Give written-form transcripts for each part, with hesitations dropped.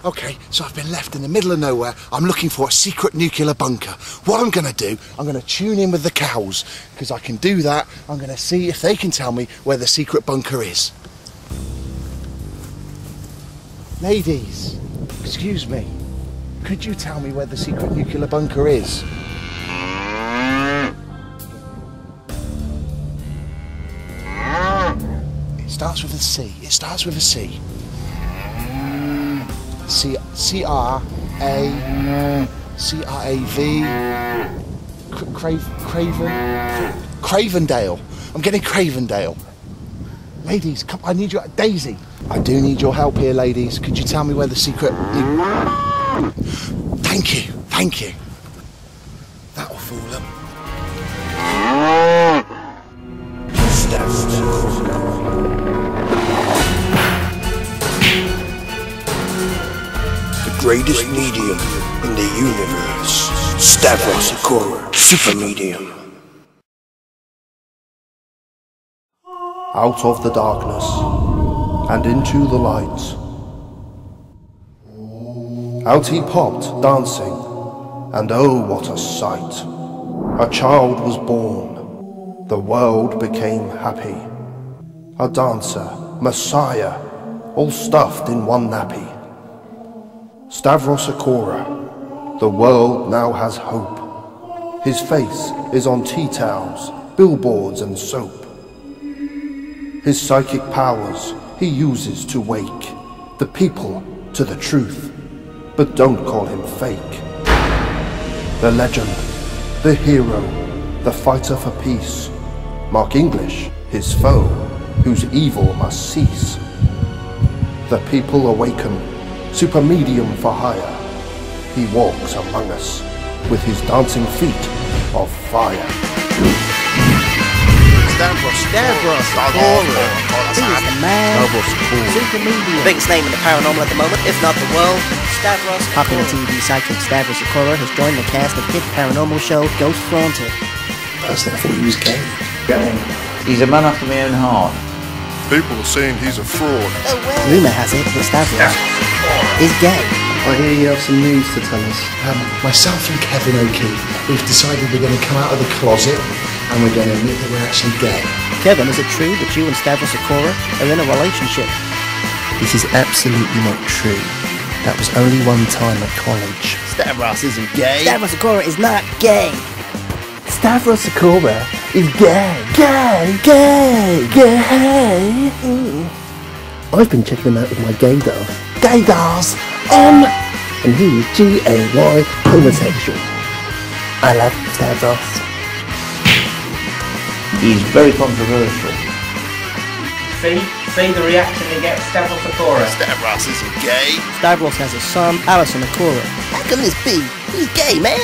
Okay, so I've been left in the middle of nowhere. I'm looking for a secret nuclear bunker. What I'm going to do, I'm going to tune in with the cows, because I can do that. I'm going to see if they can tell me where the secret bunker is. Ladies, excuse me. Could you tell me where the secret nuclear bunker is? It starts with a C. It starts with a C. C-R-A-V. Cravendale. I'm getting Cravendale. Ladies, come, I need your... Daisy, I do need your help here, ladies. Could you tell me where the secret... Thank you, thank you. That'll fool them. The greatest medium in the universe, Stavros Acorah, Supermedium. Out of the darkness and into the light. Out he popped, dancing, and oh, what a sight. A child was born. The world became happy. A dancer, Messiah, all stuffed in one nappy. Stavros Acorah, the world now has hope. His face is on tea towels, billboards and soap. His psychic powers he uses to wake the people to the truth, but don't call him fake. The legend, the hero, the fighter for peace, Marq English, his foe, whose evil must cease. The people awaken, Supermedium for hire. He walks among us with his dancing feet of fire. Stavros Acorah. He is the man. Supermedium. Biggest name in the paranormal at the moment, if not the world. Stavros Acorah. Popular TV psychic Stavros Acorah has joined the cast of hit paranormal show Ghost Flaunted. Personally, I thought he was gay. He's a man after my own heart. People are saying he's a fraud. Rumour has it that Stavros is gay. I hear you have some news to tell us. Myself and Kevin O'Keefe, we've decided we're going to come out of the closet and we're going to admit that we're actually gay. Kevin, is it true that you and Stavros Acorah are in a relationship? This is absolutely not true. That was only one time at college. Stavros isn't gay. Stavros Acorah is not gay. Stavros Acorah is gay. Gay, gay, gay. I've been checking him out with my gaydar. Gaydars on! And he is G-A-Y homosexual. I love Stavros. He's very controversial. See the reaction he gets, Stavros Acorah. Stavros isn't gay. Stavros has a son, Alison Acorah. How can this be? He's gay, man.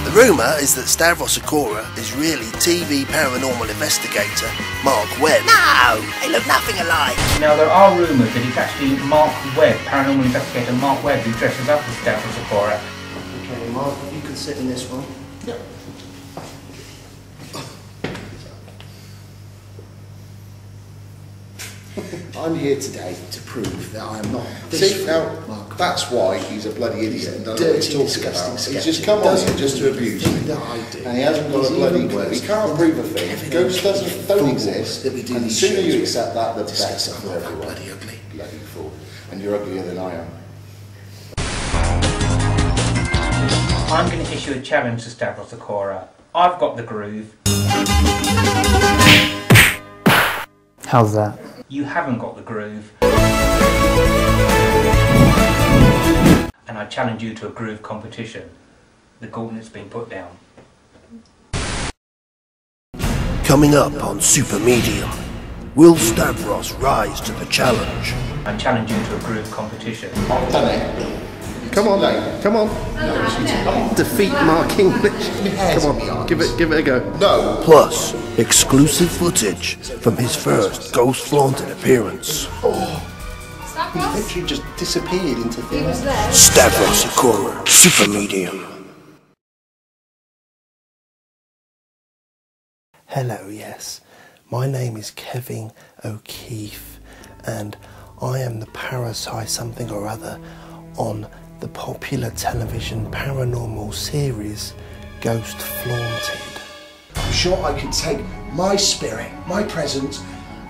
The rumour is that Stavros Acorah is really TV paranormal investigator Mark Webb. No! They look nothing alike. Now there are rumours that it's actually Mark Webb, paranormal investigator Mark Webb, who dresses up as Stavros Acorah. Okay, Mark, if you could sit in this one. Yep. I'm here today to prove that I am not. See, now, that's why he's a bloody idiot and doesn't know what he's talking about. He's just come on here just to abuse me. And he hasn't got a bloody clue. He can't prove a thing. Ghosts don't exist. And the sooner you accept that, the better for everyone. Bloody ugly. Bloody fool. And you're uglier than I am. I'm going to issue a challenge to Stavros Acorah. I've got the groove. How's that? You haven't got the groove. And I challenge you to a groove competition. The gauntlet's been put down. Coming up on Supermedium, will Stavros rise to the challenge? I challenge you to a groove competition. Done it. Come on, come on. Defeat Marq English. Come on, give it a go. No. Plus, exclusive footage from his first Ghost Flaunted appearance. He literally just disappeared into thin air. Stavros Acorah, Supermedium. Hello, yes. My name is Kevin O'Keefe, and I am the parasite something or other on the popular television paranormal series Ghost Flaunted. I'm sure I could take my spirit, my presence,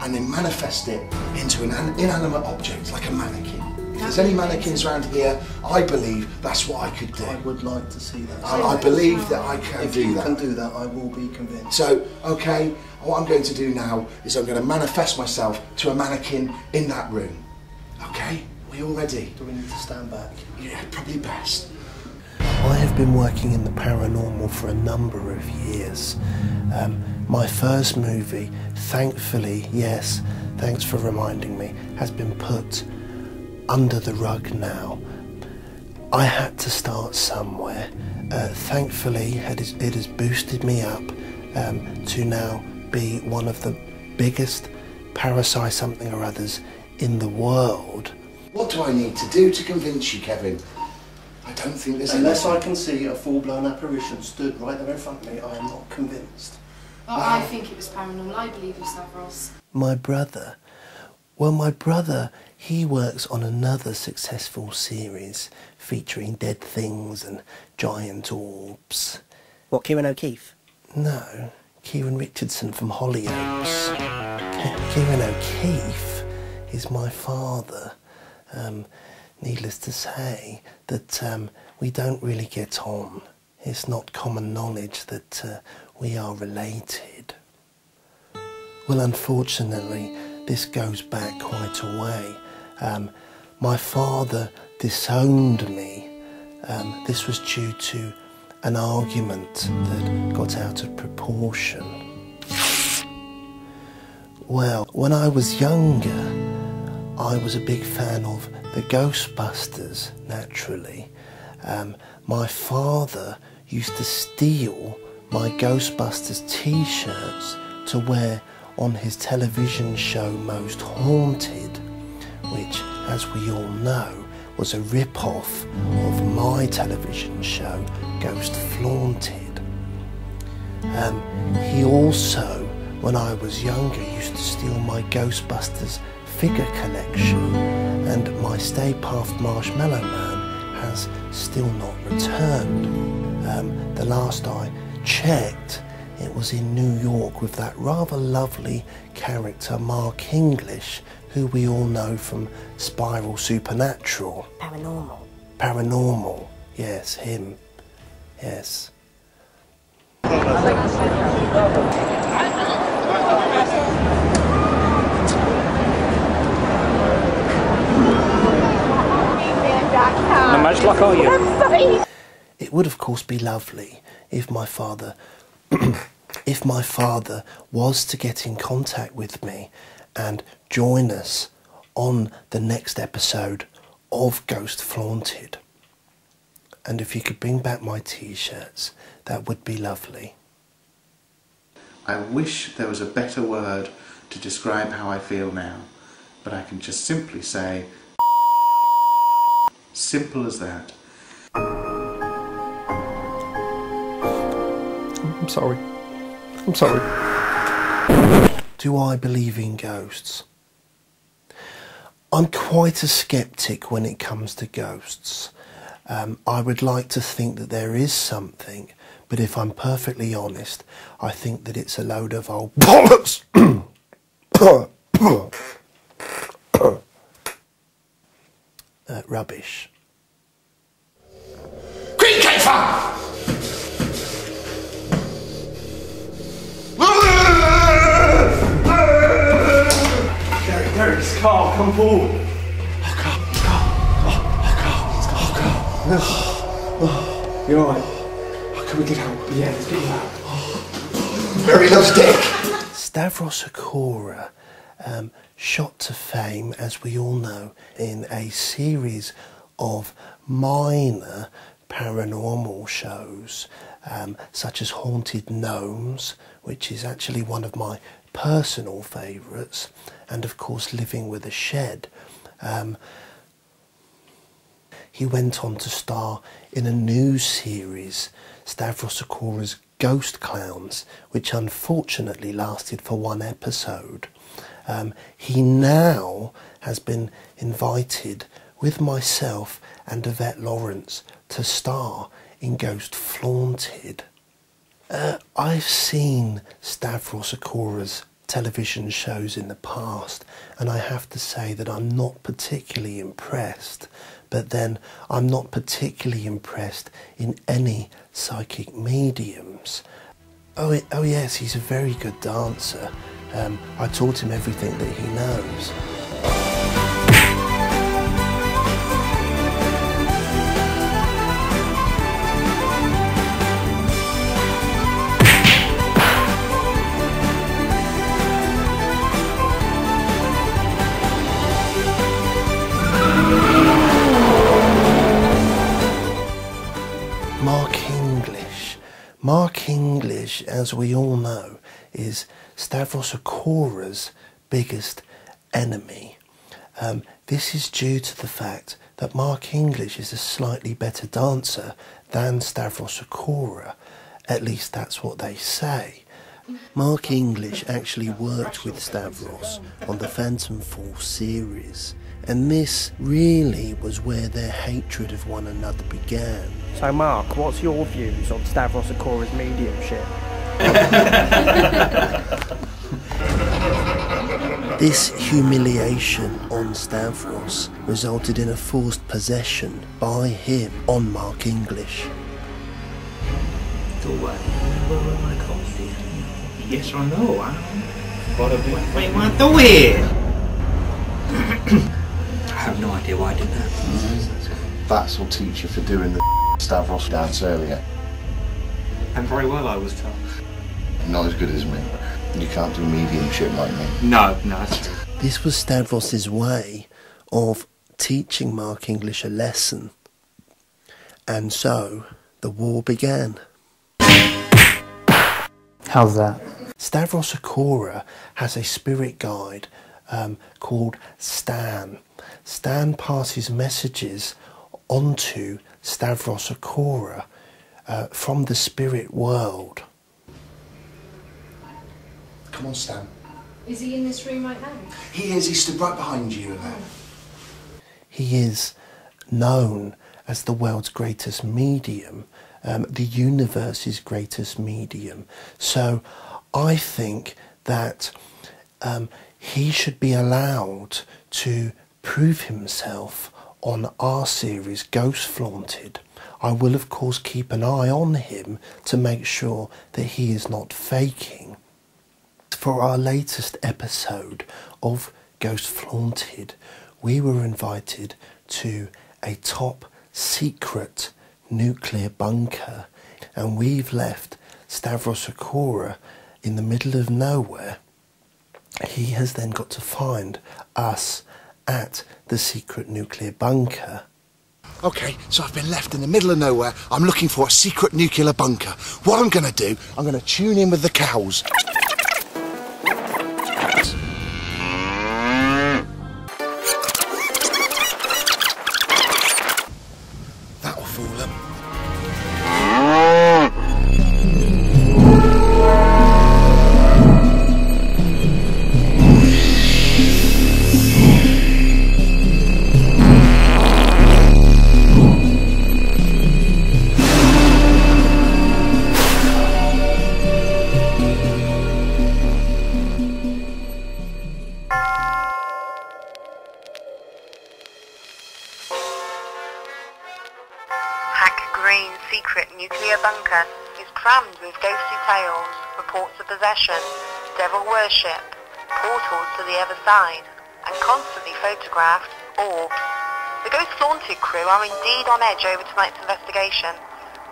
and then manifest it into an inanimate object, like a mannequin. If there's any mannequins around here, I believe that's what I could do. I would like to see that. I believe that I can do that. If you can do that, I will be convinced. So, okay, what I'm going to do now is I'm going to manifest myself to a mannequin in that room. Okay? We all ready? Do we need to stand back? Yeah, probably best. I have been working in the paranormal for a number of years. My first movie, thankfully, yes, thanks for reminding me, has been put under the rug now. I had to start somewhere. Thankfully, it has boosted me up to now be one of the biggest parasite something or others in the world. What do I need to do to convince you, Kevin? I don't think there's Unless I can see a full-blown apparition stood right there in front of me, I am not convinced. Oh, I think it was paranormal. I believe you, Stavros. My brother? Well, my brother, he works on another successful series featuring dead things and giant orbs. What, Ciaran O'Keefe? No, Ciaran Richardson from Hollyoaks. Ciaran O'Keefe is my father. Needless to say that we don't really get on. It's not common knowledge that we are related. Well, unfortunately, this goes back quite a way. My father disowned me. This was due to an argument that got out of proportion. Well, when I was younger, I was a big fan of the Ghostbusters, naturally. My father used to steal my Ghostbusters t-shirts to wear on his television show Most Haunted, which, as we all know, was a rip-off of my television show Ghost Flaunted. He also, when I was younger, used to steal my Ghostbusters figure collection, and my Stay Puft Marshmallow Man has still not returned. The last I checked, it was in New York with that rather lovely character Marq English, who we all know from Spiral Supernatural. Paranormal. Paranormal, yes, him, yes. Not much luck, are you? It would of course be lovely if my father if my father was to get in contact with me and join us on the next episode of Ghost Flaunted. And if you could bring back my t-shirts, that would be lovely. I wish there was a better word to describe how I feel now, but I can just simply say, simple as that. I'm sorry. I'm sorry. Do I believe in ghosts? I'm quite a skeptic when it comes to ghosts. I would like to think that there is something, but if I'm perfectly honest, I think that it's a load of old bollocks. Rubbish. Green Cafer! Derek, Carl, come forward. You're alright. Can we get out? Yeah, let's get you out. Very loves dick. Stavros Acorah, shot to fame, as we all know, in a series of minor paranormal shows, such as Haunted Gnomes, which is actually one of my personal favourites, and of course Living with a Shed. He went on to star in a new series, Stavros Acorah's Ghost Clowns, which unfortunately lasted for one episode. He now has been invited with myself and Yvette Lawrence to star in Ghost Flaunted. I've seen Stavros Acorah's television shows in the past, and I have to say that I'm not particularly impressed, but then I'm not particularly impressed in any psychic mediums. Oh yes, he's a very good dancer. I taught him everything that he knows. Marq English. Marq English, as we all know, is Stavros Acorah's biggest enemy. This is due to the fact that Marq English is a slightly better dancer than Stavros Acorah. At least that's what they say. Marq English actually worked with Stavros on the Phantom Force series, and this really was where their hatred of one another began. So Mark, what's your views on Stavros Acorah's mediumship? This humiliation on Stavros resulted in a forced possession by him on Marq English. Yes or no? What do I do here? I have no idea why I did that. That'll teach you for doing the Stavros dance earlier. And very well, I was told. Not as good as me. You can't do mediumship like me. No, that's true. This was Stavros' way of teaching Marq English a lesson. And so, the war began. How's that? Stavros Acorah has a spirit guide called Stan. Stan passes messages onto Stavros Acorah from the spirit world. Come on, Stan. Is he in this room right now? He is. He stood right behind you. He is known as the world's greatest medium, the universe's greatest medium. So I think that he should be allowed to prove himself on our series, Ghost Flaunted. I will of course keep an eye on him to make sure that he is not faking. For our latest episode of Ghost Flaunted, we were invited to a top secret nuclear bunker, and we've left Stavros Acorah in the middle of nowhere. He has then got to find us at the secret nuclear bunker. Okay, so I've been left in the middle of nowhere. I'm looking for a secret nuclear bunker. What I'm going to do, I'm going to tune in with the cows. That'll fool them. Bunker is crammed with ghostly tales, reports of possession, devil worship, portals to the other side, and constantly photographed orbs. The Ghost Flaunted crew are indeed on edge over tonight's investigation,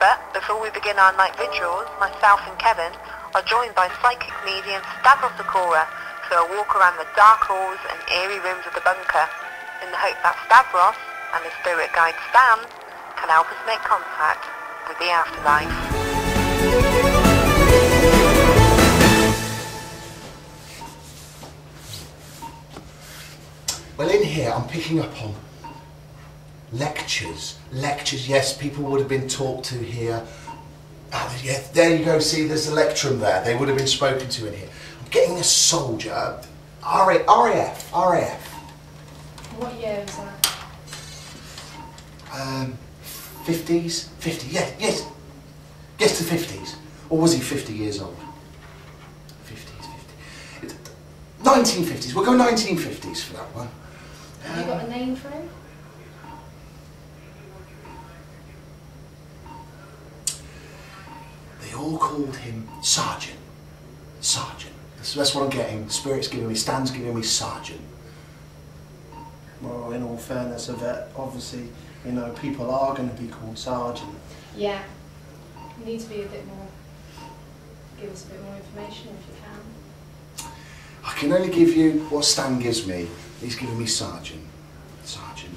but before we begin our night vigils, myself and Kevin are joined by psychic medium Stavros Acorah for a walk around the dark halls and eerie rooms of the bunker, in the hope that Stavros and the spirit guide Stan can help us make contact with the afterlife. Well, in here I'm picking up on lectures. Yes, people would have been talked to here Ah, yeah, there you go, see, there's Electrum there. They would have been spoken to in here. I'm getting a soldier, RAF. What year was that? 50s? 50, yes, the 50s. Or was he 50 years old? 50s. 1950s, we'll go 1950s for that one. Have you got a name for him? They all called him Sergeant. Sergeant. That's what I'm getting. Spirit's giving me, Stan's giving me Sergeant. Well, in all fairness of it, obviously, you know, people are going to be called Sergeant. Yeah. You need to be a bit more, give us a bit more information if you can. I can only give you what Stan gives me. He's giving me Sergeant. Sergeant.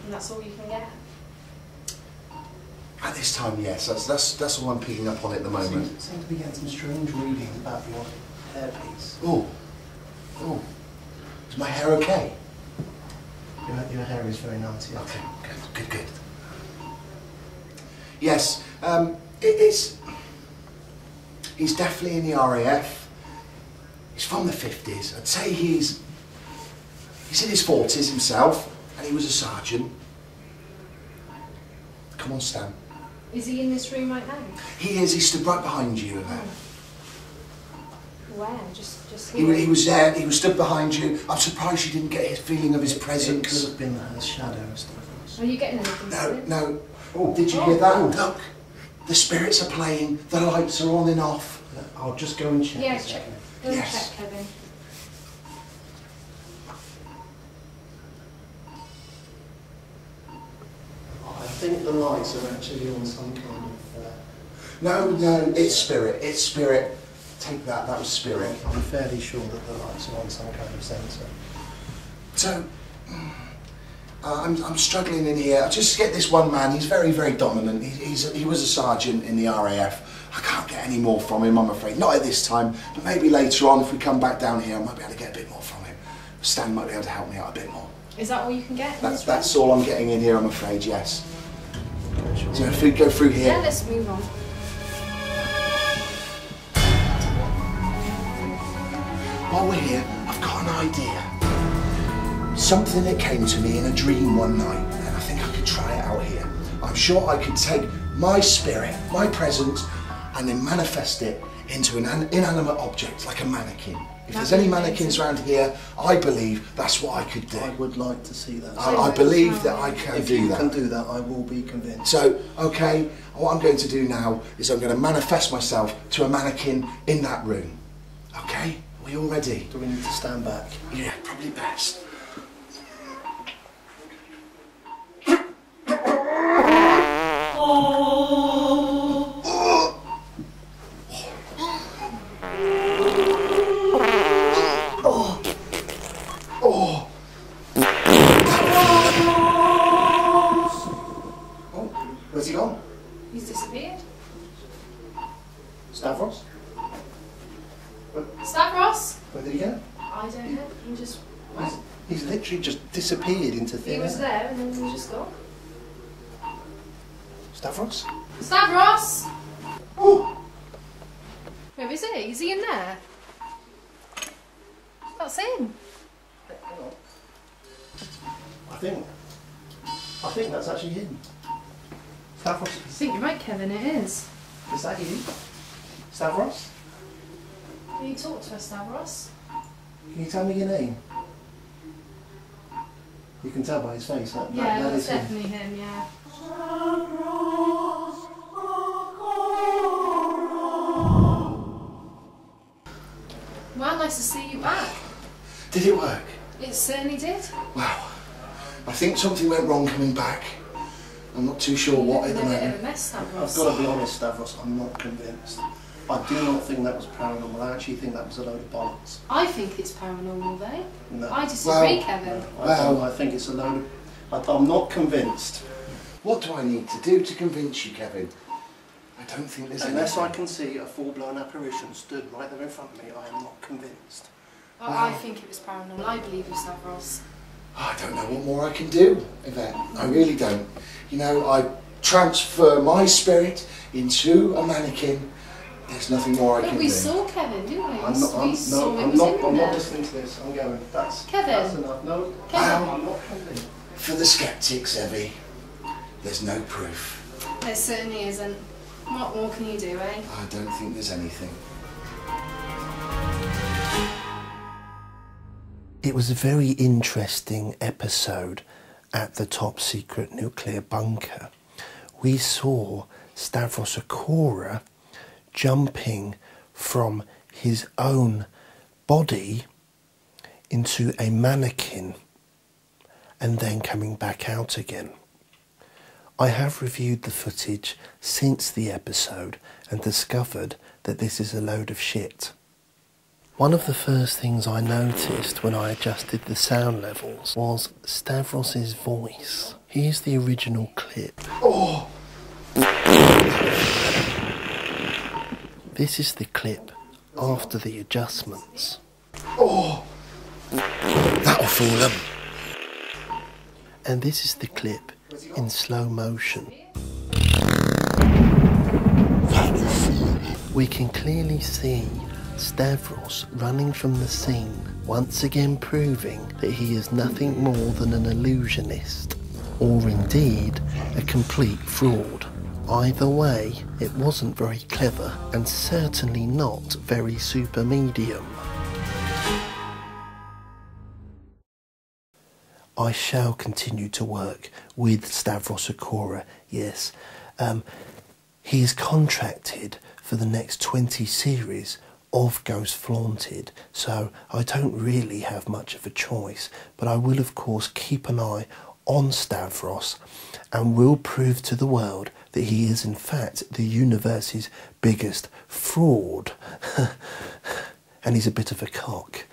And that's all you can get? At this time, yes. That's all I'm picking up on at the moment. Seem to be getting some strange readings about your hairpiece. Oh. Is my hair okay? Your hair is very nice, yes. Okay, good. Yes, he's definitely in the RAF. He's from the 50s. I'd say he's in his 40s himself, and he was a sergeant. Come on, Stan. Is he in this room right now? He is. He stood right behind you there. Where? Just here? He was there. He was stood behind you. I'm surprised you didn't get his feeling of his presence. It could have been her shadow and stuff. Are you getting anything? No. Oh, did you hear that? Look, the spirits are playing. The lights are on and off. I'll just go and check. Yeah, check. Go and check, Kevin. I think the lights are actually on some kind of... No, it's spirit. It's spirit. Take that. That was spirit. I'm fairly sure that the lights are on some kind of sensor. So, I'm struggling in here. I just get this one man. He's very, very dominant. He was a sergeant in the RAF. I can't get any more from him, I'm afraid. Not at this time, but maybe later on, if we come back down here, I might be able to get a bit more from him. Stan might be able to help me out a bit more. Is that all you can get? That's all I'm getting in here, I'm afraid. Yes. So if we go through here. Yeah, let's move on. While we're here, I've got an idea. Something that came to me in a dream one night, and I think I could try it out here. I'm sure I could take my spirit, my presence, and then manifest it into an inanimate object, like a mannequin. If there's any mannequins around here, I believe that's what I could do. I would like to see that. I believe that I can do that. If you can do that, I will be convinced. So, okay, what I'm going to do now is I'm going to manifest myself to a mannequin in that room. Okay? Are we all ready? Do we need to stand back? Yeah, probably best. Where's he gone? He's disappeared. Stavros? Stavros? Where did he go? I don't know. He just... He's literally just disappeared into thin air. He was there and then he was just gone. Stavros? Stavros! Oh! Where is he? Is he in there? That's him. Hang on. I think that's actually him. Stavros? I think you're right, Kevin, it is. Is that you? Stavros? Will you talk to us, Stavros? Can you tell me your name? You can tell by his face. That That's is him. definitely him, yeah. Well, nice to see you back. Did it work? It certainly did. Wow. I think something went wrong coming back. I'm not too sure what at the moment. I've got to be honest, Stavros, I'm not convinced. I do not think that was paranormal. I actually think that was a load of bollocks. I think it's paranormal, though. No. I disagree, Kevin. I think it's a load of... I'm not convinced. What do I need to do to convince you, Kevin? I don't think there's Unless anything. I can see a full-blown apparition stood right there in front of me, I am not convinced. Oh, I think it was paranormal. I believe you, Stavros. I don't know what more I can do, Yvette. I really don't. You know, I transfer my spirit into a mannequin, there's nothing more I can do. But we saw Kevin, didn't we? I'm not listening to this. I'm going. Kevin. That's enough. No, Kevin. I'm not coming. For the skeptics, Evie, there's no proof. There certainly isn't. What more can you do, eh? I don't think there's anything. It was a very interesting episode at the top secret nuclear bunker. We saw Stavros Acorah jumping from his own body into a mannequin and then coming back out again. I have reviewed the footage since the episode and discovered that this is a load of shit. One of the first things I noticed when I adjusted the sound levels was Stavros's voice. Here's the original clip. Oh! This is the clip after the adjustments. Oh! That'll fool them. And this is the clip in slow motion. We can clearly see Stavros running from the scene, once again proving that he is nothing more than an illusionist, or indeed a complete fraud. Either way, it wasn't very clever and certainly not very Supermedium. I shall continue to work with Stavros Acorah, yes. He is contracted for the next 20 series of Ghost Flaunted, so I don't really have much of a choice, but I will of course keep an eye on Stavros and will prove to the world that he is in fact the universe's biggest fraud. And he's a bit of a cock.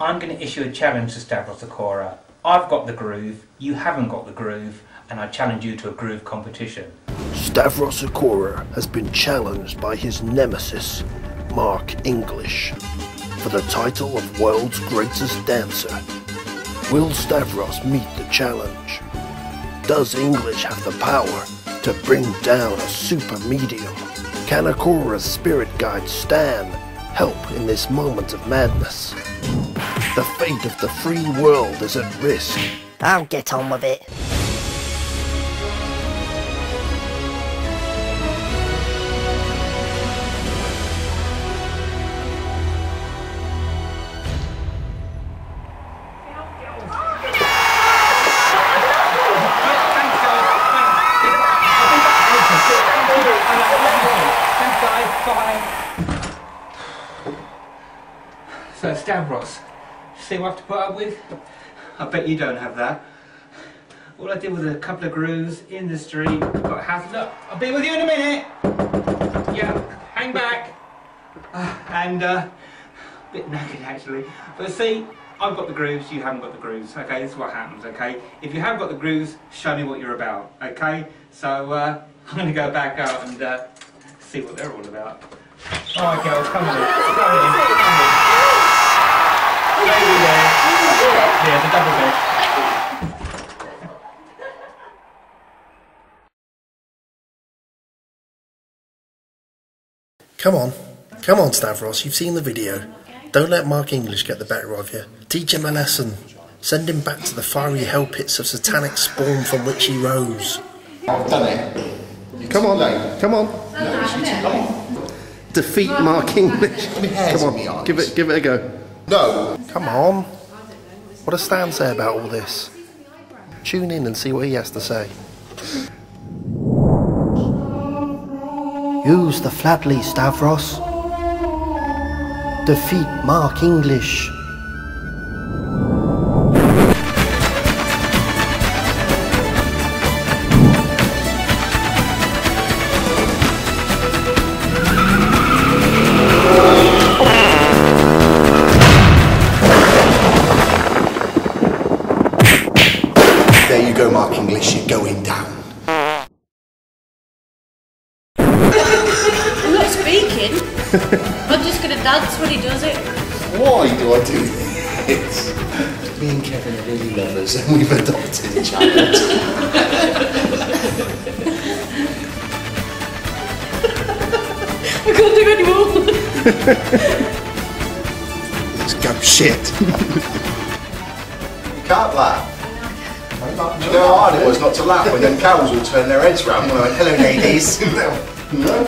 I'm going to issue a challenge to Stavros Acorah. I've got the groove, you haven't got the groove, and I challenge you to a groove competition. Stavros Acorah has been challenged by his nemesis, Marq English, for the title of World's Greatest Dancer. Will Stavros meet the challenge? Does English have the power to bring down a Supermedium? Can Acorah's spirit guide Stan help in this moment of madness? The fate of the free world is at risk. I'll get on with it. So Stavros, see what I have to put up with? I bet you don't have that. All I did was a couple of grooves in the street, got a house. Look, I'll be with you in a minute. Yeah, hang back. And a bit naked actually. But see, I've got the grooves, you haven't got the grooves. Okay, this is what happens. Okay, if you have got the grooves, show me what you're about. Okay, so I'm going to go back out and see what they're all about. All right, girls, come on in. Come in. Maybe there. Yeah, the double bed. Come on Stavros, you've seen the video. Don't let Marq English get the better of you. Teach him a lesson. Send him back to the fiery hell pits of satanic spawn from which he rose. I've done it. Come on, come on. Defeat Marq English. Come on, give it a go. No. Come on. What does Stan say about all this? Tune in and see what he has to say. Use the flatley, Stavros. Defeat Marq English. There you go, Marq English, you're going down. I'm not speaking. I'm just going to dance when he does it. Why do I do this? Me and Kevin are really lovers and we've adopted a child. I can't do anymore. Let's go shit. You can't laugh. Do you know how hard it was not to laugh when them cows all turned their heads round when I went, hello ladies. No.